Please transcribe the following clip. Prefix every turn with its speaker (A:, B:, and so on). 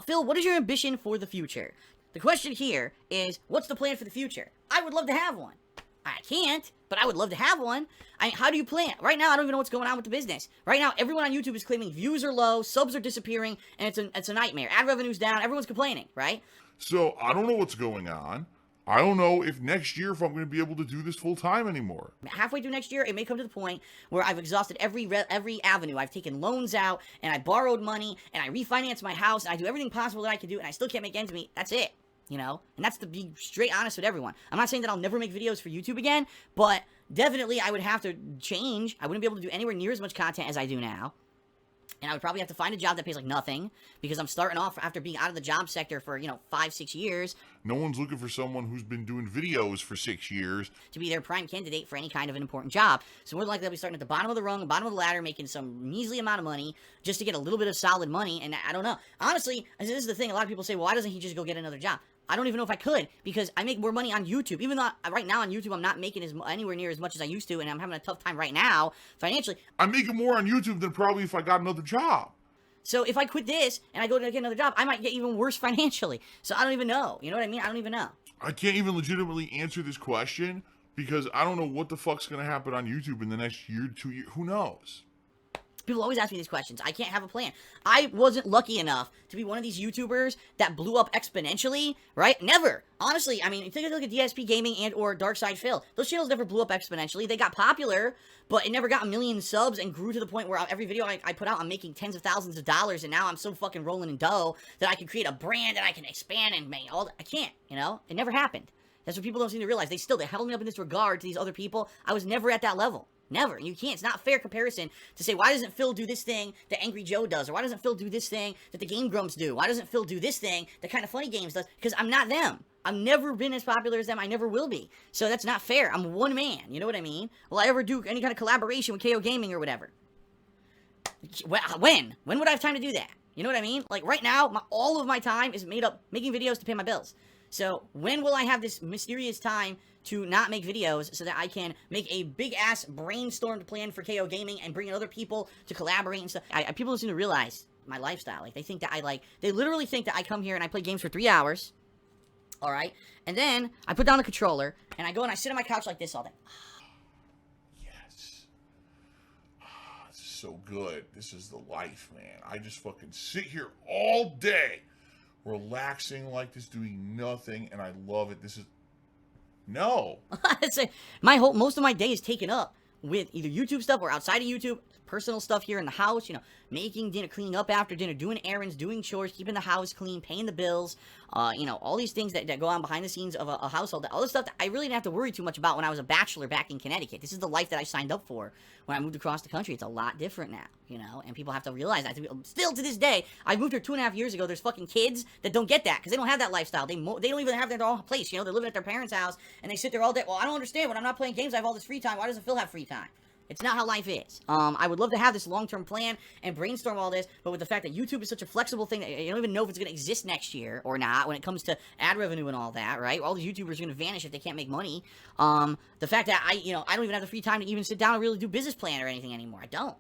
A: Phil, what is your ambition for the future? The question here is, what's the plan for the future? I would love to have one. I can't, but I would love to have one. How do you plan? Right now, I don't even know what's going on with the business. Right now, everyone on YouTube is claiming views are low, subs are disappearing, and it's a nightmare. Ad revenue's down, everyone's complaining, right?
B: So I don't know what's going on. I don't know if next year if I'm going to be able to do this full time anymore.
A: Halfway through next year, it may come to the point where I've exhausted every avenue. I've taken loans out, and I borrowed money, and I refinanced my house, and I do everything possible that I can do, and I still can't make ends meet. That's it. You know, and that's to be straight honest with everyone. I'm not saying that I'll never make videos for YouTube again, but definitely I would have to change. I wouldn't be able to do anywhere near as much content as I do now. And I would probably have to find a job that pays like nothing, because I'm starting off after being out of the job sector for, 5-6 years.
B: No one's looking for someone who's been doing videos for 6 years
A: To be their prime candidate for any kind of an important job. So more than likely I'll be starting at the bottom of the rung, bottom of the ladder, making some measly amount of money just to get a little bit of solid money. And I don't know. Honestly, this is the thing. A lot of people say, well, why doesn't he just go get another job? I don't even know if I could, because I make more money on YouTube. Even though right now on YouTube I'm not making anywhere near as much as I used to, and I'm having a tough time right now financially.
B: I'm making more on YouTube than probably if I got another job.
A: So if I quit this and I go to get another job, I might get even worse financially. So I don't even know. You know what I mean? I don't even know.
B: I can't even legitimately answer this question because I don't know what the fuck's going to happen on YouTube in the next year, 2 years. Who knows?
A: People always ask me these questions. I can't have a plan. I wasn't lucky enough to be one of these YouTubers that blew up exponentially, right? Never. Honestly, I mean, take a look at DsPgaming and or Darkside Phil. Those channels never blew up exponentially. They got popular, but it never got a million subs and grew to the point where every video I put out, I'm making tens of thousands of dollars, and now I'm so fucking rolling in dough that I can create a brand and I can expand and make all that. I can't, It never happened. That's what people don't seem to realize. They held me up in this regard to these other people. I was never at that level. Never. You can't. It's not a fair comparison to say, why doesn't Phil do this thing that Angry Joe does? Or why doesn't Phil do this thing that the Game Grumps do? Why doesn't Phil do this thing that Kind of Funny Games does? Because I'm not them. I've never been as popular as them. I never will be. So that's not fair. I'm one man. You know what I mean? Will I ever do any kind of collaboration with KO Gaming or whatever? When? When would I have time to do that? You know what I mean? Like right now, all of my time is made up making videos to pay my bills. So when will I have this mysterious time to not make videos so that I can make a big-ass brainstormed plan for KO Gaming and bring in other people to collaborate and stuff? People don't seem to realize my lifestyle. Like, they think that they literally think that I come here and I play games for 3 hours, all right? And then I put down the controller, and I go and I sit on my couch like this all day.
B: Yes. This is so good. This is the life, man. I just fucking sit here all day, relaxing like this, doing nothing, and I love it. This is... No.
A: Most of my day is taken up with either YouTube stuff or outside of YouTube, personal stuff here in the house, making dinner, cleaning up after dinner, doing errands, doing chores, keeping the house clean, paying the bills, all these things that go on behind the scenes of a household, all this stuff that I really didn't have to worry too much about when I was a bachelor back in Connecticut. This is the life that I signed up for when I moved across the country. It's a lot different now, and people have to realize that. Still to this day, I moved here 2.5 years ago. There's fucking kids that don't get that because they don't have that lifestyle. They don't even have their own place. They're living at their parents' house and they sit there all day. Well, I don't understand. When I'm not playing games, I have all this free time. Why doesn't Phil have free time? It's not how life is. I would love to have this long-term plan and brainstorm all this, but with the fact that YouTube is such a flexible thing that you don't even know if it's going to exist next year or not when it comes to ad revenue and all that, right? All the YouTubers are going to vanish if they can't make money. The fact that I don't even have the free time to even sit down and really do business plan or anything anymore. I don't.